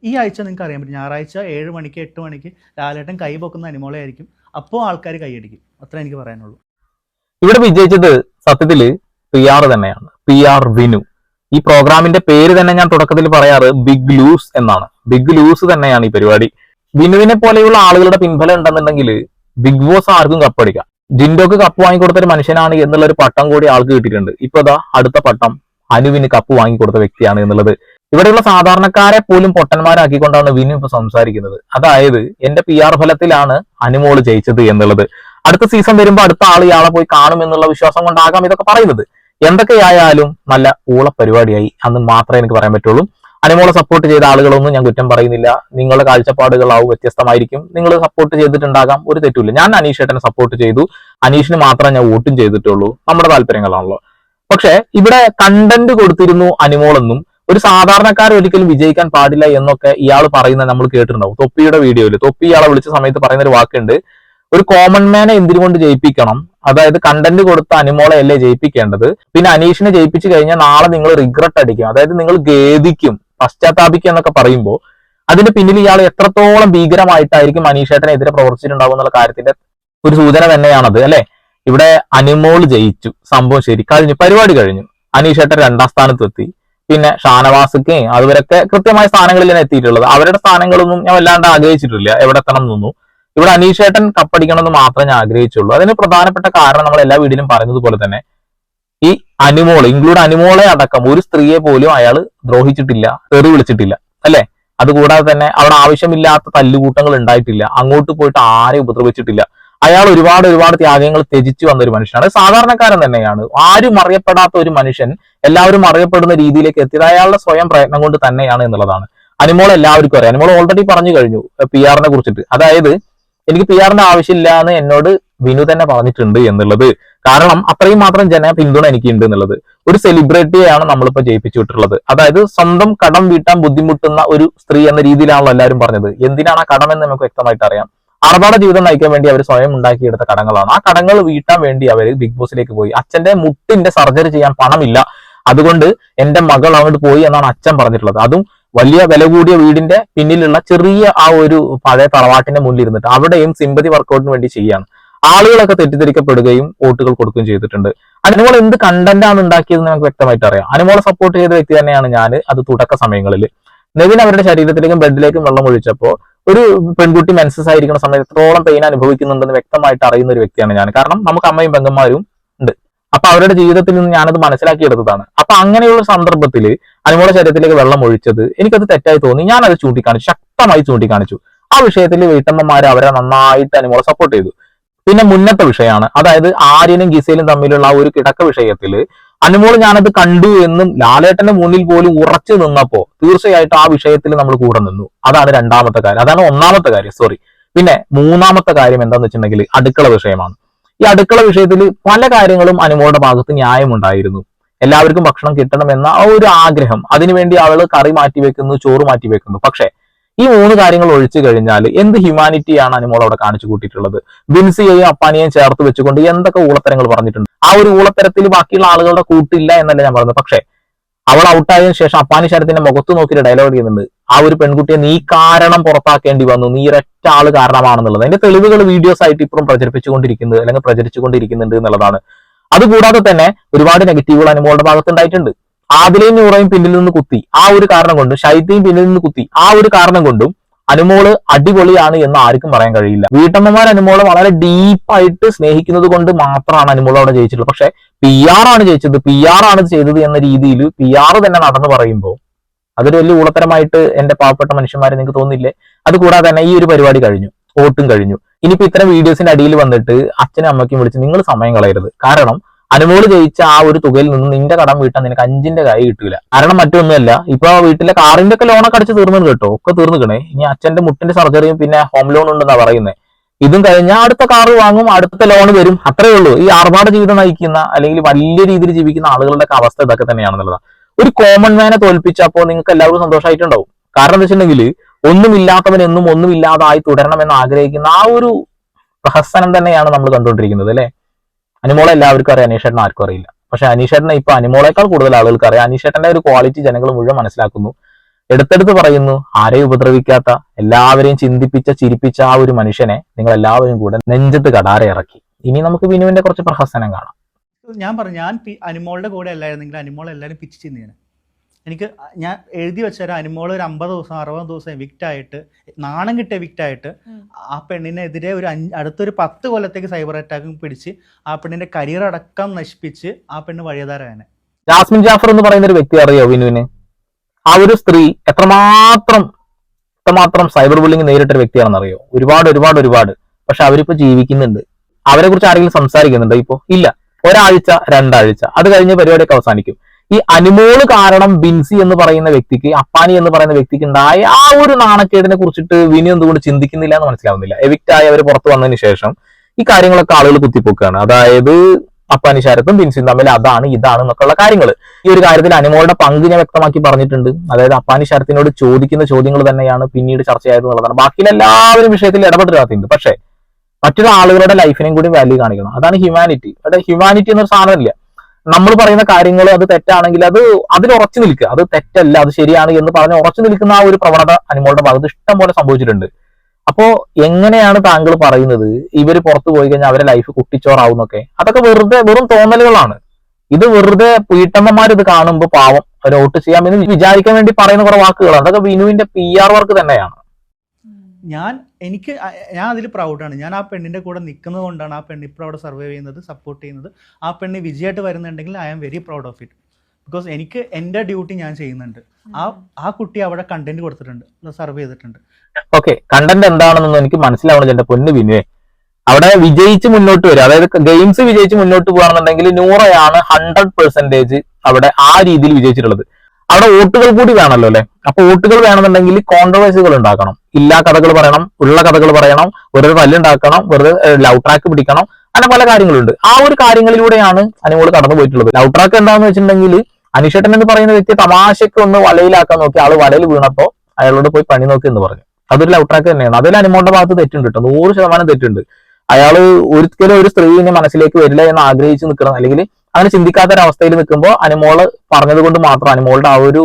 ഈ ആഴ്ച നിങ്ങൾക്ക് അറിയാൻ പറ്റും, ഞായറാഴ്ച 7 മണിക്ക് 8 മണിക്ക് ലാലേട്ടൻ കൈ പൊക്കുന്ന അനിമോളയായിരിക്കും. അപ്പോൾ ആൾക്കാർ കൈയടിക്കും. അത്ര എനിക്ക് പറയാനുള്ളൂ. ഇവിടെ വിജയിച്ചത് സത്യത്തില് PR തന്നെയാണ്, PR വിനു. ഈ പ്രോഗ്രാമിന്റെ പേര് തന്നെ ഞാൻ തുടക്കത്തിൽ പറയാറ് ബിഗ് ലൂസ് എന്നാണ്. ബിഗ് ലൂസ് തന്നെയാണ് ഈ പരിപാടി. വിനുവിനെ പോലെയുള്ള ആളുകളുടെ പിൻബലം ഉണ്ടെന്നുണ്ടെങ്കിൽ ബിഗ് ബോസ് ആർക്കും കപ്പടിക്കാം. ജിൻഡോക്ക് കപ്പ് വാങ്ങിക്കൊടുത്ത ഒരു മനുഷ്യനാണ് എന്നുള്ള ഒരു പട്ടം കൂടി ആൾക്ക് കിട്ടിയിട്ടുണ്ട്. ഇപ്പൊ ദാ അടുത്ത പട്ടം അനുവിന് കപ്പ് വാങ്ങിക്കൊടുത്ത വ്യക്തിയാണ് എന്നുള്ളത്. ഇവിടെയുള്ള സാധാരണക്കാരെ പോലും പൊട്ടന്മാരാക്കിക്കൊണ്ടാണ് വിനു ഇപ്പൊ സംസാരിക്കുന്നത്. അതായത് എന്റെ PR ഫലത്തിലാണ് അനുമോള് ജയിച്ചത് എന്നുള്ളത്. അടുത്ത സീസൺ വരുമ്പോൾ അടുത്ത ആൾ ഇയാളെ പോയി കാണും എന്നുള്ള വിശ്വാസം കൊണ്ടാകാം ഇതൊക്കെ പറയുന്നത്. എന്തൊക്കെയായാലും നല്ല ഊള പരിപാടിയായി അന്ന് മാത്രമേ എനിക്ക് പറയാൻ പറ്റുള്ളൂ. അനുമോളെ സപ്പോർട്ട് ചെയ്ത ആളുകളൊന്നും ഞാൻ കുറ്റം പറയുന്നില്ല. നിങ്ങളുടെ കാഴ്ചപ്പാടുകളാവും വ്യത്യസ്തമായിരിക്കും. നിങ്ങൾ സപ്പോർട്ട് ചെയ്തിട്ടുണ്ടാകാം, ഒരു തെറ്റില്ല. ഞാൻ അനീഷ് ഏട്ടനെ സപ്പോർട്ട് ചെയ്തു. അനീഷിന് മാത്രമേ ഞാൻ വോട്ടും ചെയ്തിട്ടുള്ളൂ. നമ്മുടെ താല്പര്യങ്ങളാണല്ലോ. പക്ഷെ ഇവിടെ കണ്ടന്റ് കൊടുത്തിരുന്നു അനുമോളെന്നും ഒരു സാധാരണക്കാരൻ ഒരിക്കലും വിജയിക്കാൻ പാടില്ല എന്നൊക്കെ ഇയാൾ പറയുന്നത് നമ്മൾ കേട്ടിട്ടുണ്ടാവും. തൊപ്പിയുടെ വീഡിയോയിൽ തൊപ്പി ഇയാളെ വിളിച്ച സമയത്ത് പറയുന്ന ഒരു വാക്കുണ്ട്, ഒരു കോമൺ മാനെ എന്തിനുകൊണ്ട് ജയിപ്പിക്കണം, അതായത് കണ്ടന്റ് കൊടുത്ത അനുമോളെ അല്ലേ ജയിപ്പിക്കേണ്ടത്, പിന്നെ അനീഷിനെ ജയിപ്പിച്ചു കഴിഞ്ഞാൽ നാളെ നിങ്ങൾ റിഗ്രറ്റ് അടിക്കും, അതായത് നിങ്ങൾ ഖേദിക്കും, പശ്ചാത്താപിക്കും എന്നൊക്കെ പറയുമ്പോൾ അതിന്റെ പിന്നിൽ ഇയാൾ എത്രത്തോളം ഭീകരമായിട്ടായിരിക്കും അനീഷേട്ടനെതിരെ പ്രവർത്തിച്ചിട്ടുണ്ടാവും എന്നുള്ള കാര്യത്തിന്റെ ഒരു സൂചന തന്നെയാണത് അല്ലെ. ഇവിടെ അനുമോൾ ജയിച്ചു, സംഭവം ശരി, കഴിഞ്ഞു, പരിപാടി കഴിഞ്ഞു. അനീഷേട്ടൻ 2ാം സ്ഥാനത്തെത്തി. പിന്നെ ഷാനവാസക്ക് അതുവരൊക്കെ കൃത്യമായ സ്ഥാനങ്ങളിലാണ് എത്തിയിട്ടുള്ളത്. അവരുടെ സ്ഥാനങ്ങളൊന്നും ഞാൻ വല്ലാണ്ട് ആഗ്രഹിച്ചിട്ടില്ല എവിടെ എത്തണം എന്നൊന്നും. ഇവിടെ അനീഷേട്ടൻ കപ്പടിക്കണമെന്ന് മാത്രമേ ഞാൻ ആഗ്രഹിച്ചുള്ളൂ. അതിന് പ്രധാനപ്പെട്ട കാരണം നമ്മൾ എല്ലാ വീഡിയോയിലും പറയുന്നത് പോലെ തന്നെ ഈ അനുമോള് ഇൻക്ലൂഡ് അനുമോളെ അടക്കം ഒരു സ്ത്രീയെ പോലും അയാൾ ദ്രോഹിച്ചിട്ടില്ല, തെറി വിളിച്ചിട്ടില്ല അല്ലെ. അതുകൂടാതെ തന്നെ അവിടെ ആവശ്യമില്ലാത്ത തല്ലുകൂട്ടങ്ങൾ ഉണ്ടായിട്ടില്ല, അങ്ങോട്ട് പോയിട്ട് ആരെയും ഉപദ്രവിച്ചിട്ടില്ല. അയാൾ ഒരുപാട് ത്യാഗങ്ങൾ ത്യജിച്ചു വന്ന ഒരു മനുഷ്യനാണ്, സാധാരണക്കാരൻ തന്നെയാണ്. ആരും അറിയപ്പെടാത്ത ഒരു മനുഷ്യൻ എല്ലാവരും അറിയപ്പെടുന്ന രീതിയിലേക്ക് എത്തിയത് അയാളുടെ സ്വയം പ്രയത്നം കൊണ്ട് തന്നെയാണ് എന്നുള്ളതാണ്. അനുമോൾ എല്ലാവർക്കും അറിയാം. അനുമോൾ ഓൾറെഡി പറഞ്ഞു കഴിഞ്ഞു PR കുറിച്ചിട്ട്. അതായത് എനിക്ക് PR ആവശ്യമില്ല എന്ന് എന്നോട് വിനു തന്നെ പറഞ്ഞിട്ടുണ്ട് എന്നുള്ളത്. കാരണം അത്രയും മാത്രം ജന പിന്തുണ എനിക്കുണ്ട് എന്നുള്ളത്. ഒരു സെലിബ്രിറ്റിയെയാണ് നമ്മളിപ്പോ ജയിപ്പിച്ചു വിട്ടിട്ടുള്ളത്. അതായത് സ്വന്തം കടം വീട്ടാൻ ബുദ്ധിമുട്ടുന്ന ഒരു സ്ത്രീ എന്ന രീതിയിലാണല്ലോ എല്ലാവരും പറഞ്ഞത്. എന്തിനാണ് ആ കടം എന്ന് നമുക്ക് വ്യക്തമായിട്ട് അറിയാം. ആർഭാട ജീവിതം നയിക്കാൻ വേണ്ടി അവർ സ്വയം ഉണ്ടാക്കിയെടുത്ത കടങ്ങളാണ്. ആ കടങ്ങൾ വീട്ടാൻ വേണ്ടി അവർ ബിഗ് ബോസിലേക്ക് പോയി. അച്ഛന്റെ മുട്ടിന്റെ സർജറി ചെയ്യാൻ പണമില്ല, അതുകൊണ്ട് എന്റെ മകൾ അങ്ങോട്ട് പോയി എന്നാണ് അച്ഛൻ പറഞ്ഞിട്ടുള്ളത്. അതും വലിയ വില കൂടിയ വീടിന്റെ പിന്നിലുള്ള ചെറിയ ആ ഒരു പഴയ തറവാട്ടിന്റെ മുന്നിൽ ഇരുന്നിട്ട് അവിടെയും സിമ്പതി വർക്കൗട്ടിന് വേണ്ടി ചെയ്യാണ്. ആളുകളൊക്കെ തെറ്റിദ്ധരിക്കപ്പെടുകയും വോട്ടുകൾ കൊടുക്കുകയും ചെയ്തിട്ടുണ്ട്. അനുമോൾ എന്ത് കണ്ടന്റാണ് ഉണ്ടാക്കിയതെന്ന് നമുക്ക് വ്യക്തമായിട്ട് അറിയാം. അനുമോളെ സപ്പോർട്ട് ചെയ്ത വ്യക്തി തന്നെയാണ് ഞാൻ. അത് തുടക്ക സമയങ്ങളിൽ നെവിൻ അവരുടെ ശരീരത്തിലേക്കും ബെഡിലേക്കും വെള്ളം ഒഴിച്ചപ്പോൾ ഒരു പെൺകുട്ടി മെൻസസ് ആയിരിക്കുന്ന സമയത്ത് എത്രത്തോളം പെയിൻ അനുഭവിക്കുന്നുണ്ടെന്ന് വ്യക്തമായിട്ട് അറിയുന്ന ഒരു വ്യക്തിയാണ് ഞാൻ. കാരണം നമുക്ക് അമ്മയും പെങ്ങന്മാരും ഉണ്ട്. അപ്പൊ അവരുടെ ജീവിതത്തിൽ നിന്ന് ഞാനത് മനസ്സിലാക്കിയെടുത്തതാണ്. അപ്പൊ അങ്ങനെയുള്ള സന്ദർഭത്തിൽ അനുമോളെ ശരീരത്തിലേക്ക് വെള്ളം ഒഴിച്ചത് എനിക്കത് തെറ്റായി തോന്നി. ഞാനത് ചൂണ്ടിക്കാണിച്ചു, ശക്തമായി ചൂണ്ടിക്കാണിച്ചു. ആ വിഷയത്തിൽ വീട്ടമ്മമാർ അവരെ നന്നായിട്ട് അനുമോളെ സപ്പോർട്ട് ചെയ്തു. പിന്നെ മുന്നത്തെ വിഷയമാണ്, അതായത് ആര്യനും ഗിസയിലും തമ്മിലുള്ള ആ ഒരു കിടക്ക വിഷയത്തിൽ അനുമോൾ ഞാനത് കണ്ടു എന്നും ലാലേട്ടന്റെ മുന്നിൽ പോലും ഉറച്ചു നിന്നപ്പോ തീർച്ചയായിട്ടും ആ വിഷയത്തിൽ നമ്മൾ കൂടെ നിന്നു. അതാണ് 2ാമത്തെ കാര്യം. അതാണ് 1ാമത്തെ കാര്യം, സോറി. പിന്നെ 3ാമത്തെ കാര്യം എന്താന്ന് വെച്ചിട്ടുണ്ടെങ്കിൽ അടുക്കള വിഷയമാണ്. ഈ അടുക്കള വിഷയത്തിൽ പല കാര്യങ്ങളും അനുമോളുടെ ഭാഗത്ത് ന്യായമുണ്ടായിരുന്നു. എല്ലാവർക്കും ഭക്ഷണം കിട്ടണമെന്ന ആ ഒരു ആഗ്രഹം, അതിനുവേണ്ടി അവള് കറി മാറ്റി വെക്കുന്നു, ചോറ് മാറ്റി വെക്കുന്നു. പക്ഷെ ഈ 3 കാര്യങ്ങൾ ഒഴിച്ചു കഴിഞ്ഞാൽ എന്ത് ഹ്യൂമാനിറ്റിയാണ് അനുമോൾ അവിടെ കാണിച്ചു കൂട്ടിയിട്ടുള്ളത്? ബിൻസിയെയും അപ്പാനിയെയും ചേർത്ത് വെച്ചുകൊണ്ട് എന്തൊക്കെ ഊളത്തരങ്ങൾ പറഞ്ഞിട്ടുണ്ട്. ആ ഒരു ഊളത്തരത്തിൽ ബാക്കിയുള്ള ആളുകളുടെ കൂട്ടില്ല എന്നല്ല ഞാൻ പറയുന്നത്. പക്ഷെ അവൾ ഔട്ടായതിനു ശേഷം അപ്പാനി ശരത്തിന്റെ മുഖത്ത് നോക്കിയിട്ട് ഡയലോഗ് ചെയ്യുന്നുണ്ട്, ആ ഒരു പെൺകുട്ടിയെ നീ കാരണം പുറത്താക്കേണ്ടി വന്നു, നീ ഒരൊറ്റ ആള് കാരണമാണെന്നുള്ളത്. അതിന്റെ തെളിവുകൾ വീഡിയോസ് ആയിട്ട് ഇപ്പോഴും പ്രചരിപ്പിച്ചുകൊണ്ടിരിക്കുന്നത് അല്ലെങ്കിൽ പ്രചരിച്ചുകൊണ്ടിരിക്കുന്നുണ്ട് എന്നുള്ളതാണ്. അതുകൂടാതെ തന്നെ ഒരുപാട് നെഗറ്റീവുകൾ അനുമോളുടെ ഭാഗത്ത് ഉണ്ടായിട്ടുണ്ട്. ആദിലയും നൂറയും പിന്നിൽ നിന്ന് കുത്തി, ആ ഒരു കാരണം കൊണ്ടും ഷൈത്തയും പിന്നിൽ നിന്ന് കുത്തി, ആ ഒരു കാരണം കൊണ്ടും അനുമോള് അടിപൊളിയാണ് എന്ന് ആർക്കും പറയാൻ കഴിയില്ല. വീട്ടമ്മമാർ അനുമോളെ വളരെ ഡീപ്പായിട്ട് സ്നേഹിക്കുന്നത് കൊണ്ട് മാത്രമാണ് അനുമോൾ അവിടെ ജയിച്ചിട്ടുള്ളത്. പക്ഷെ PR ആണ് ജയിച്ചത്, PR ആണ് ചെയ്തത് എന്ന രീതിയിൽ PR തന്നെ നടന്നു പറയുമ്പോൾ അതൊരു വലിയ ഊളത്തരമായിട്ട് എന്റെ പാവപ്പെട്ട മനുഷ്യന്മാരെ നിങ്ങൾക്ക് തോന്നില്ലേ? അതുകൂടാതെ തന്നെ ഈ ഒരു പരിപാടി കഴിഞ്ഞു, വോട്ടും കഴിഞ്ഞു. ഇനിയിപ്പോ ഇത്തരം വീഡിയോസിന്റെ അടിയിൽ വന്നിട്ട് അച്ഛനും അമ്മയ്ക്കും വിളിച്ച് നിങ്ങൾ സമയം കളയരുത്. കാരണം അനുമോള് ജയിച്ച ആ ഒരു തുകയിൽ നിന്ന് നിന്റെ കടം വീട്ടാൻ നിനക്ക് 5ന്റെ കായ് കിട്ടൂല. കാരണം മറ്റൊന്നുമല്ല, ഇപ്പൊ വീട്ടിലെ കാറിന്റെ ഒക്കെ ലോണൊക്കെ അടിച്ച് തീർന്നു കേട്ടോ, ഒക്കെ തീർന്നുകണേ. ഇനി അച്ഛന്റെ മുട്ടിന്റെ സർജറിയും പിന്നെ ഹോം ലോൺ ഉണ്ടെന്നാ പറയുന്നത്. ഇതും കഴിഞ്ഞാൽ അടുത്ത കാറ് വാങ്ങും, അടുത്ത ലോൺ വരും, അത്രേ ഉള്ളൂ. ഈ ആർഭാട ജീവിതം നയിക്കുന്ന അല്ലെങ്കിൽ വലിയ രീതിയിൽ ജീവിക്കുന്ന ആളുകളുടെ അവസ്ഥ ഇതൊക്കെ തന്നെയാണെന്നുള്ളതാണ്. ഒരു കോമൺ മാനെ തോൽപ്പിച്ചപ്പോ നിങ്ങൾക്ക് എല്ലാവർക്കും സന്തോഷമായിട്ടുണ്ടാവും. കാരണം എന്താ വെച്ചിട്ടുണ്ടെങ്കിൽ ഒന്നുമില്ലാത്തവൻ എന്നും ഒന്നുമില്ലാതായി തുടരണമെന്ന് ആഗ്രഹിക്കുന്ന ആ ഒരു പ്രഹസനം തന്നെയാണ് നമ്മൾ കണ്ടുകൊണ്ടിരിക്കുന്നത് അല്ലെ. അനുമോളെ എല്ലാവർക്കും അറിയാം, അനീഷേട്ടൻ ആർക്കും അറിയില്ല. പക്ഷെ അനീഷേട്ടനെ ഇപ്പൊ അനുമോളേക്കാൾ കൂടുതൽ ആളുകൾക്ക് അറിയാം. അനീഷേട്ടന്റെ ഒരു ക്വാളിറ്റി ജനങ്ങൾ മുഴുവൻ മനസ്സിലാക്കുന്നു. എടുത്തെടുത്ത് പറയുന്നു, ആരെയും ഉപദ്രവിക്കാത്ത, എല്ലാവരെയും ചിന്തിപ്പിച്ച ചിരിപ്പിച്ച ആ ഒരു മനുഷ്യനെ നിങ്ങൾ എല്ലാവരും കൂടെ നെഞ്ചത്ത് കടാര ഇറക്കി. ഇനി നമുക്ക് വിനുവിന്റെ കുറച്ച് പ്രഹസനം കാണാം. ഞാൻ പറഞ്ഞു, ഞാൻ അനിമോളുടെ കൂടെ അല്ലായിരുന്നെങ്കിൽ അനിമോൾ എല്ലാവരും പിച്ച് ചെയ്യുന്നതിന്. എനിക്ക് ഞാൻ എഴുതി വെച്ചാൽ അനിമോൾ ഒരു 50 ദിവസം 60 ദിവസം എവിക്റ്റായിട്ട്, നാണം കിട്ടിയ എവിക്റ്റായിട്ട്, ആ പെണ്ണിനെതിരെ അടുത്തൊരു 10 കൊല്ലത്തേക്ക് സൈബർ അറ്റാക്കും പിടിച്ച് ആ പെണ്ണിന്റെ കരിയർ അടക്കം നശിപ്പിച്ച് ആ പെണ്ണ് വഴിയതാരാണ്. ജാസ്മിൻ ജാഫർ എന്ന് പറയുന്ന ഒരു വ്യക്തി അറിയോ വിനുവിന്? ആ ഒരു സ്ത്രീ എത്രമാത്രം സൈബർ ബുള്ളിങ് നേരിട്ടൊരു വ്യക്തിയാണെന്ന് അറിയോ? ഒരുപാട്. പക്ഷെ അവരിപ്പോ ജീവിക്കുന്നുണ്ട്. അവരെ കുറിച്ച് ആരെങ്കിലും സംസാരിക്കുന്നുണ്ടോ? ഇപ്പോ ഇല്ല. ഒരാഴ്ച 2 ആഴ്ച അത് കഴിഞ്ഞ് പരിപാടിയൊക്കെ അവസാനിക്കും. ഈ അനിമോള് കാരണം ബിൻസി എന്ന് പറയുന്ന വ്യക്തിക്ക്, അപ്പാനി എന്ന് പറയുന്ന വ്യക്തിക്ക് ഉണ്ടായ ആ ഒരു നാണക്കേടിനെ കുറിച്ചിട്ട് വിനു എന്തുകൊണ്ട് ചിന്തിക്കുന്നില്ല എന്ന് മനസ്സിലാവുന്നില്ല. എവിക്റ്റായി അവർ പുറത്തു വന്നതിന് ശേഷം ഈ കാര്യങ്ങളൊക്കെ ആളുകൾ കുത്തിപ്പൊക്കുകയാണ്. അതായത് അപ്പാനി ശരത്തും ബിൻസിയും തമ്മിൽ അതാണ് ഇതാണ് എന്നൊക്കെയുള്ള കാര്യങ്ങൾ. ഈ ഒരു കാര്യത്തിൽ അനിമോളുടെ പങ്ക് ഞാൻ വ്യക്തമാക്കി പറഞ്ഞിട്ടുണ്ട്. അതായത് അപ്പാനി ശരത്തിനോട് ചോദിക്കുന്ന ചോദ്യങ്ങൾ തന്നെയാണ് പിന്നീട് ചർച്ചയായത് എന്നുള്ളതാണ്. ബാക്കിയുള്ള എല്ലാവരും വിഷയത്തിൽ ഇടപെട്ടിട്ടുണ്ട്. പക്ഷേ മറ്റുള്ള ആളുകളുടെ ലൈഫിനെയും കൂടി വാല്യൂ കാണിക്കണം. അതാണ് ഹ്യൂമാനിറ്റി. അവിടെ ഹ്യൂമാനിറ്റി എന്നൊരു സാധനമില്ല. നമ്മൾ പറയുന്ന കാര്യങ്ങൾ അത് തെറ്റാണെങ്കിൽ അതിൽ ഉറച്ചു നിൽക്കുക. അത് തെറ്റല്ല, അത് ശരിയാണ് എന്ന് പറഞ്ഞ് ഉറച്ചു നിൽക്കുന്ന ആ ഒരു പ്രവണത അനിമോളുടെ ഭാഗത്ത് ഇഷ്ടം പോലെ സംഭവിച്ചിട്ടുണ്ട്. അപ്പോ എങ്ങനെയാണ് താങ്കൾ പറയുന്നത് ഇവര് പുറത്തു പോയി കഴിഞ്ഞാൽ അവരെ ലൈഫ് കുട്ടിച്ചോറാവുന്നൊക്കെ? അതൊക്കെ വെറും തോന്നലുകളാണ്. ഇത് വെറുതെ വീട്ടമ്മമാർ ഇത് കാണുമ്പോൾ പാവം അവർ വോട്ട് ചെയ്യാമെന്ന് വിചാരിക്കാൻ വേണ്ടി പറയുന്ന കുറെ വാക്കുകളാണ്. അതൊക്കെ വിനുവിന്റെ PR വർക്ക് തന്നെയാണ്. ഞാൻ അതിൽ പ്രൗഡാണ്. ഞാൻ ആ പെണ്ണിന്റെ കൂടെ നിൽക്കുന്നത് കൊണ്ടാണ് ആ പെണ്ണ് ഇപ്പോൾ അവിടെ സർവൈവ് ചെയ്യുന്നത്, സപ്പോർട്ട് ചെയ്യുന്നത്. ആ പെണ്ണ് വിജയമായിട്ട് വരുന്നുണ്ടെങ്കിൽ I am very proud of it. Because എനിക്ക് എൻ്റെ ഡ്യൂട്ടി ഞാൻ ചെയ്യുന്നുണ്ട്. ആ കുട്ടി അവിടെ കണ്ടന്റ് കൊടുത്തിട്ടുണ്ട്, സർവ് ചെയ്തിട്ടുണ്ട്. ഓക്കെ, കണ്ടന്റ് എന്താണെന്നൊന്നും എനിക്ക് മനസ്സിലാവണില്ല എന്റെ പൊന്ന് വിനുവേ. അവിടെ വിജയിച്ച് മുന്നോട്ട് വരും, അതായത് ഗെയിംസ് വിജയിച്ച് മുന്നോട്ട് പോകുകയാണെന്നുണ്ടെങ്കിൽ 100% 100% അവിടെ ആ രീതിയിൽ വിജയിച്ചിട്ടുള്ളത്. അവിടെ വോട്ടുകൾ കൂടി വേണമല്ലോ അല്ലെ? അപ്പൊ വോട്ടുകൾ വേണമെന്നുണ്ടെങ്കിൽ കോൺട്രവേഴ്സികൾ ഉണ്ടാക്കണം, ഇല്ലാ കഥകൾ പറയണം, ഉള്ള കഥകൾ പറയണം, വെറുതെ തല്ലുണ്ടാക്കണം, വെറുതെ ലവ് ട്രാക്ക് പിടിക്കണം, അങ്ങനെ പല കാര്യങ്ങളുണ്ട്. ആ ഒരു കാര്യങ്ങളിലൂടെയാണ് അനിമോള് കടന്നു പോയിട്ടുള്ളത്. ലവ് ട്രാക്ക് എന്താണെന്ന് വെച്ചിട്ടുണ്ടെങ്കിൽ അനിഷേട്ടൻ എന്ന് പറയുന്ന വ്യക്തി തമാശയ്ക്ക് ഒന്ന് വലയിലാക്കാൻ നോക്കി, ആള് വലയിൽ വീണപ്പോ അയാളോട് പോയി പണി നോക്കി എന്ന് പറഞ്ഞു. അതൊരു ലവ് ട്രാക്ക് തന്നെയാണ്. അതിൽ അനിമോളുടെ ഭാഗത്ത് തെറ്റുണ്ട് കേട്ടോ, 100% തെറ്റുണ്ട്. അയാള് ഒരിക്കലും ഒരു സ്ത്രീനെ മനസ്സിലേക്ക് വരില്ല എന്ന് ആഗ്രഹിച്ച് നിൽക്കണം, അല്ലെങ്കിൽ അങ്ങനെ ചിന്തിക്കാത്ത ഒരു അവസ്ഥയിൽ നിൽക്കുമ്പോൾ അനിമോള് പറഞ്ഞത് കൊണ്ട് മാത്രം, അനിമോളുടെ ആ ഒരു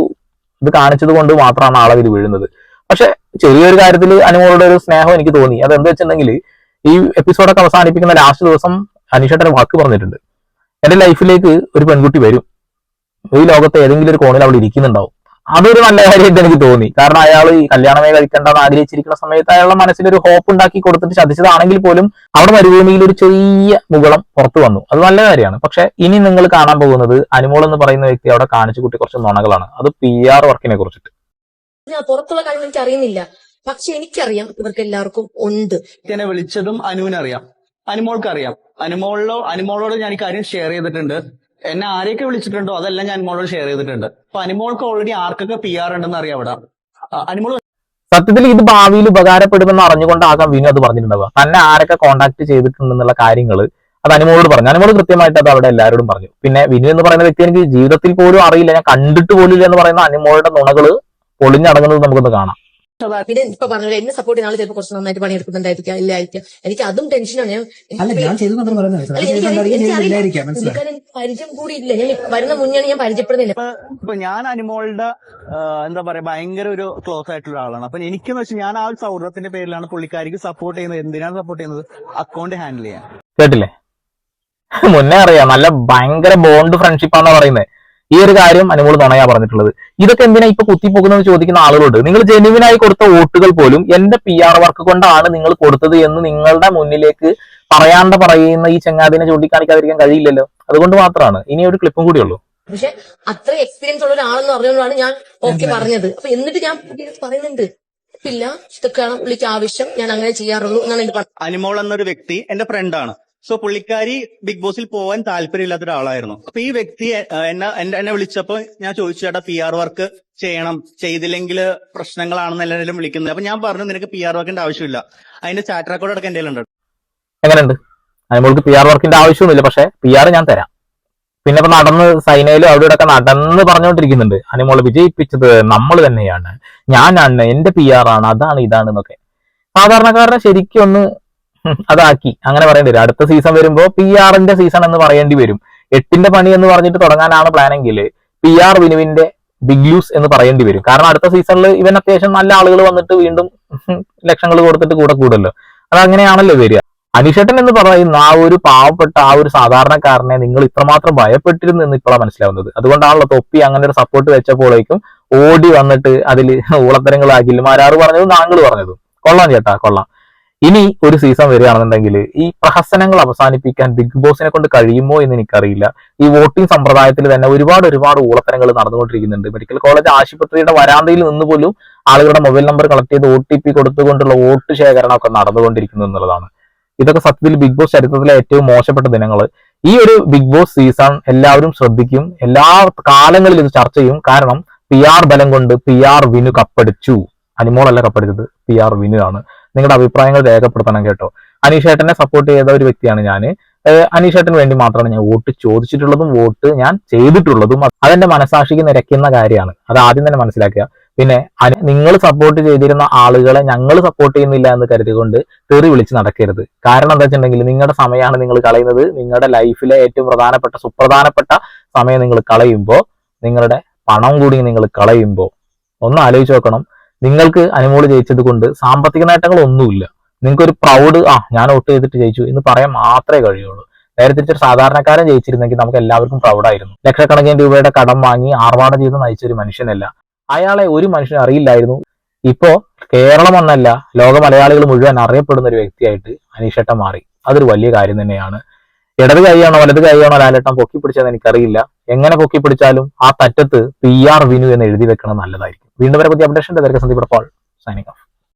ഇത് കാണിച്ചത് കൊണ്ട് മാത്രമാണ് ആളതിൽ വീഴുന്നത്. പക്ഷെ ചെറിയൊരു കാര്യത്തിൽ അനിമോളുടെ ഒരു സ്നേഹം എനിക്ക് തോന്നി. അതെന്താ വെച്ചിട്ടുണ്ടെങ്കിൽ ഈ എപ്പിസോഡൊക്കെ അവസാനിപ്പിക്കുന്ന ലാസ്റ്റ് ദിവസം അനീഷേട്ടൻ വാക്ക് പറഞ്ഞിട്ടുണ്ട്, എന്റെ ലൈഫിലേക്ക് ഒരു പെൺകുട്ടി വരും, ഈ ലോകത്ത് ഏതെങ്കിലും ഒരു കോണിൽ അവൾ ഇരിക്കുന്നുണ്ടാവും. അതൊരു നല്ല കാര്യമായിട്ട് എനിക്ക് തോന്നി. കാരണം അയാൾ ഈ കല്യാണമേ കഴിക്കേണ്ടെന്ന് ആഗ്രഹിച്ചിരിക്കുന്ന സമയത്ത് അയാളുടെ മനസ്സിലൊരു ഹോപ്പ് ഉണ്ടാക്കി കൊടുത്തിട്ട് ചതിച്ചതാണെങ്കിൽ പോലും അവിടെ മരുഭൂമിയിൽ ഒരു ചെറിയ മുകളം പുറത്തു വന്നു. അത് നല്ല കാര്യമാണ്. പക്ഷെ ഇനി നിങ്ങൾ കാണാൻ പോകുന്നത് അനിമോൾ എന്ന് പറയുന്ന വ്യക്തി അവിടെ കാണിച്ചു കൂട്ടി കുറച്ച് നുണകളാണ്. അത് PR വർക്കിനെ കുറിച്ചിട്ട്. പുറത്തുള്ള കാര്യം എനിക്ക് അറിയുന്നില്ല, പക്ഷെ എനിക്കറിയാം ഇവർക്ക് എല്ലാവർക്കും ഉണ്ട്. എന്നെ വിളിച്ചതും അനുവിനറിയാം, അനിമോൾക്കറിയാം. അനിമോളോട് ഞാൻ ഈ കാര്യം ഷെയർ ചെയ്തിട്ടുണ്ട്. എന്നെ ആരെയൊക്കെ വിളിച്ചിട്ടുണ്ടോ അതെല്ലാം ഞാൻ അനിമോളോട് ഷെയർ ചെയ്തിട്ടുണ്ട്. അപ്പൊ അനിമോൾക്ക് ഓൾറെഡി ആർക്കൊക്കെ PR ഉണ്ടെന്ന് അറിയാം അവിടെ. അനിമോൾ സത്യത്തിൽ ഇത് ഭാവിയിൽ ഉപകാരപ്പെടുമെന്ന് അറിഞ്ഞുകൊണ്ടാകാം വിനു അത് പറഞ്ഞിട്ടുണ്ടാവുക. തന്നെ ആരൊക്കെ കോൺടാക്ട് ചെയ്തിട്ടുണ്ടെന്നുള്ള കാര്യങ്ങൾ അത് അനിമോളോട് പറഞ്ഞു. അനിമോൾ കൃത്യമായിട്ട് അത് അവിടെ എല്ലാവരോടും പറഞ്ഞു. പിന്നെ വിനു എന്ന് പറയുന്ന വ്യക്തി എനിക്ക് ജീവിതത്തിൽ പോലും അറിയില്ല, ഞാൻ കണ്ടിട്ട് പോലും ഇല്ല എന്ന് പറയുന്ന അനിമോളുടെ നുണകള് പൊളിഞ്ഞടങ്ങുന്നത് നമുക്കൊന്ന് കാണാം. പിന്നെ ഇപ്പൊ പറഞ്ഞ എന്നെ സപ്പോർട്ട് ചെയ്യുന്ന ആൾ ചിലപ്പോൾ കുറച്ച് നന്നായിട്ട് പണിയെടുക്കുന്നുണ്ടായിരിക്കാം, ഇല്ലായിരിക്കാം. എനിക്ക് അതും ടെൻഷനാണ്. പരിചയം കൂടി ഇല്ല, ഞാൻ വരുന്ന മുന്നേ ഞാൻ പരിചയപ്പെടുന്നില്ല. ഇപ്പൊ ഞാൻ അനിമോളുടെ എന്താ പറയാ ഭയങ്കര ഒരു ക്ലോസ് ആയിട്ടുള്ള ആളാണ്. അപ്പൊ എനിക്കെന്ന് വെച്ചാൽ ഞാൻ ആ ഒരു സൗഹൃദത്തിന്റെ പേരിലാണ് പുള്ളിക്കാരിക്ക് സപ്പോർട്ട് ചെയ്യുന്നത്. എന്തിനാണ് സപ്പോർട്ട് ചെയ്യുന്നത്? അക്കൗണ്ട് ഹാൻഡിൽ ചെയ്യാൻ. കേട്ടില്ലേ? മുന്നേ അറിയാം, നല്ല ഭയങ്കര ബോണ്ട് ഫ്രണ്ട്ഷിപ്പാന്നാ പറയുന്നത്. ഈ ഒരു കാര്യം അനുമോള് നുണയാ പറഞ്ഞിട്ടുള്ളത്. ഇതൊക്കെ എന്തിനാ ഇപ്പൊ കുത്തിപ്പോകുന്നത് ചോദിക്കുന്ന ആളുകളുണ്ട്. നിങ്ങൾ ജെനുവിനായി കൊടുത്ത വോട്ടുകൾ പോലും എന്റെ PR വർക്ക് കൊണ്ടാണ് നിങ്ങൾ കൊടുത്തത് എന്ന് നിങ്ങളുടെ മുന്നിലേക്ക് പറയുന്ന ഈ ചങ്ങാതിനെ ചൂണ്ടിക്കാണിക്കാതിരിക്കാൻ കഴിയില്ലല്ലോ. അതുകൊണ്ട് മാത്രമാണ്. ഇനി ഒരു ക്ലിപ്പും കൂടി ഉള്ളൂ. പക്ഷെ അത്ര എക്സ്പീരിയൻസ് ഉള്ള ഒരാളെന്ന് പറഞ്ഞുകൊണ്ടാണ് ഞാൻ ഓക്കെ പറഞ്ഞത്. അപ്പൊ എന്നിട്ട് ഞാൻ പറയുന്നുണ്ട് ഇല്ല, ഇതൊക്കെയാണ് പുള്ളിക്ക് ആവശ്യം, ഞാൻ അങ്ങനെ ചെയ്യാറുള്ളൂ എന്നാണ് എനിക്ക് പറഞ്ഞത്. അനിമോൾ എന്നൊരു വ്യക്തി എന്റെ ഫ്രണ്ടാണ്. സോ പുള്ളിക്കാരി ബിഗ് ബോസിൽ പോകാൻ താല്പര്യമില്ലാത്ത ഒരാളായിരുന്നു. അപ്പൊ ഈ വ്യക്തി എന്നെ വിളിച്ചപ്പോ ഞാൻ ചോദിച്ചു, ചേട്ടാ PR വർക്ക് ചെയ്യണം, ചെയ്തില്ലെങ്കിൽ പ്രശ്നങ്ങളാണെന്ന് എല്ലാവരും വിളിക്കുന്നത്. അപ്പൊ ഞാൻ പറഞ്ഞു, നിനക്ക് PR വർക്കിന്റെ ആവശ്യമില്ല, അതിന്റെ ചാറ്റ് റെക്കോർഡ് അടക്കം എന്റെ ഉണ്ട്. എങ്ങനെയുണ്ട്? അനിമോൾക്ക് PR വർക്കിന്റെ ആവശ്യമൊന്നുമില്ല, പക്ഷെ PR ഞാൻ തരാം. പിന്നെ ഇപ്പൊ നടന്ന് സൈനയിലും അവിടെ ഇവിടെ ഒക്കെ നടന്ന് പറഞ്ഞുകൊണ്ടിരിക്കുന്നുണ്ട്, അനിമോള് വിജയിപ്പിച്ചത് നമ്മൾ തന്നെയാണ്, ഞാനാണ്, എന്റെ PR ആണ്, അതാണ് ഇതാണ് എന്നൊക്കെ. സാധാരണക്കാരനെ ശരിക്കും ഒന്ന് അതാക്കി അങ്ങനെ പറയേണ്ടി വരും. അടുത്ത സീസൺ വരുമ്പോ PR-ന്റെ സീസൺ എന്ന് പറയേണ്ടി വരും. 8ന്റെ പണി എന്ന് പറഞ്ഞിട്ട് തുടങ്ങാനാണ് പ്ലാനെങ്കിൽ PR വിനുവിന്റെ ബിഗ് ലൂസ് എന്ന് പറയേണ്ടി വരും. കാരണം അടുത്ത സീസണിൽ ഇവൻ അത്യാവശ്യം നല്ല ആളുകൾ വന്നിട്ട് വീണ്ടും ലക്ഷങ്ങൾ കൊടുത്തിട്ട് കൂടെ കൂടല്ലോ. അത് അങ്ങനെയാണല്ലോ വരിക. അനീഷേട്ടൻ എന്ന് പറയുന്ന ആ ഒരു പാവപ്പെട്ട ആ ഒരു സാധാരണക്കാരനെ നിങ്ങൾ ഇത്രമാത്രം ഭയപ്പെട്ടിരുന്നു എന്ന് ഇപ്പോഴാണ് മനസ്സിലാവുന്നത്. അതുകൊണ്ടാണല്ലോ തൊപ്പി അങ്ങനെ ഒരു സപ്പോർട്ട് വെച്ചപ്പോഴേക്കും ഓടി വന്നിട്ട് അതിൽ ഊളത്തരങ്ങളാക്കില്ല മാരാറ് പറഞ്ഞതും താങ്കൾ പറഞ്ഞതും. കൊള്ളാം ചേട്ടാ, കൊള്ളാം. ഇനി ഒരു സീസൺ വരികയാണെന്നുണ്ടെങ്കിൽ ഈ പ്രഹസനങ്ങൾ അവസാനിപ്പിക്കാൻ ബിഗ് ബോസിനെ കൊണ്ട് കഴിയുമോ എന്ന് എനിക്കറിയില്ല. ഈ വോട്ടിംഗ് സമ്പ്രദായത്തിൽ തന്നെ ഒരുപാട് ഊളത്തരങ്ങൾ നടന്നുകൊണ്ടിരിക്കുന്നുണ്ട്. മെഡിക്കൽ കോളേജ് ആശുപത്രിയുടെ വരാന്തയിൽ നിന്ന് പോലും ആളുകളുടെ മൊബൈൽ നമ്പർ കളക്ട് ചെയ്ത് OTP കൊടുത്തുകൊണ്ടുള്ള വോട്ട് ശേഖരണം ഒക്കെ നടന്നുകൊണ്ടിരിക്കുന്നു എന്നുള്ളതാണ്. ഇതൊക്കെ സത്യത്തിൽ ബിഗ് ബോസ് ചരിത്രത്തിലെ ഏറ്റവും മോശപ്പെട്ട ദിനങ്ങൾ. ഈ ഒരു ബിഗ് ബോസ് സീസൺ എല്ലാവരും ശ്രദ്ധിക്കും, എല്ലാ കാലങ്ങളിലും ഇത് ചർച്ച ചെയ്യും. കാരണം PR ബലം കൊണ്ട് PR വിനു കപ്പടിച്ചു. അനിമോളല്ല കപ്പടിച്ചത്, PR വിനു ആണ്. നിങ്ങളുടെ അഭിപ്രായങ്ങൾ രേഖപ്പെടുത്തണം കേട്ടോ. അനീഷേട്ടനെ സപ്പോർട്ട് ചെയ്ത ഒരു വ്യക്തിയാണ് ഞാൻ. അനീഷേട്ടന് വേണ്ടി മാത്രമാണ് ഞാൻ വോട്ട് ചോദിച്ചിട്ടുള്ളതും വോട്ട് ഞാൻ ചെയ്തിട്ടുള്ളതും. അതെന്റെ മനസാക്ഷിക്ക് നിരക്കുന്ന കാര്യമാണ്. അത് ആദ്യം തന്നെ മനസ്സിലാക്കുക. പിന്നെ നിങ്ങൾ സപ്പോർട്ട് ചെയ്തിരുന്ന ആളുകളെ ഞങ്ങൾ സപ്പോർട്ട് ചെയ്യുന്നില്ല എന്ന് കരുതികൊണ്ട് തെറി വിളിച്ച് നടക്കരുത്. കാരണം എന്താ വെച്ചിട്ടുണ്ടെങ്കിൽ നിങ്ങളുടെ സമയമാണ് നിങ്ങൾ കളയുന്നത്. നിങ്ങളുടെ ലൈഫിലെ ഏറ്റവും സുപ്രധാനപ്പെട്ട സമയം നിങ്ങൾ കളയുമ്പോൾ, നിങ്ങളുടെ പണം കൂടി നിങ്ങൾ കളയുമ്പോൾ ഒന്ന് ആലോചിച്ച് നോക്കണം. നിങ്ങൾക്ക് അനുമോള് ജയിച്ചത് കൊണ്ട് സാമ്പത്തിക നേട്ടങ്ങളൊന്നുമില്ല. നിങ്ങൾക്കൊരു പ്രൗഡ് ഞാൻ വോട്ട് ചെയ്തിട്ട് ജയിച്ചു എന്ന് പറയാൻ മാത്രമേ കഴിയുള്ളൂ. നേരെ തിരിച്ചൊരു സാധാരണക്കാരൻ ജയിച്ചിരുന്നെങ്കിൽ നമുക്ക് എല്ലാവർക്കും പ്രൗഡായിരുന്നു. ലക്ഷക്കണക്കിന് രൂപയുടെ കടം വാങ്ങി ആർഭാട ജീവിതം നയിച്ച ഒരു മനുഷ്യനല്ല. അയാളെ ഒരു മനുഷ്യനും അറിയില്ലായിരുന്നു. ഇപ്പോ കേരളം എന്നല്ല ലോക മലയാളികൾ മുഴുവൻ അറിയപ്പെടുന്ന ഒരു വ്യക്തിയായിട്ട് അനീഷേട്ടൻ മാറി. അതൊരു വലിയ കാര്യം തന്നെയാണ്. ഇടത് കൈയാണോ വലത് കൈയാണോ ലാലേട്ടൻ പൊക്കി പിടിച്ചതെന്ന് എനിക്കറിയില്ല. എങ്ങനെ പൊക്കി പിടിച്ചാലും ആ തറ്റത്ത് PR വിനു എന്ന് എഴുതി വെക്കണം നല്ലതായിരിക്കും. വീണ്ടും വരെ പുതിയ അപ്ഡേഷൻ സന്ദീപ് സൈനിങ് ഓഫ്.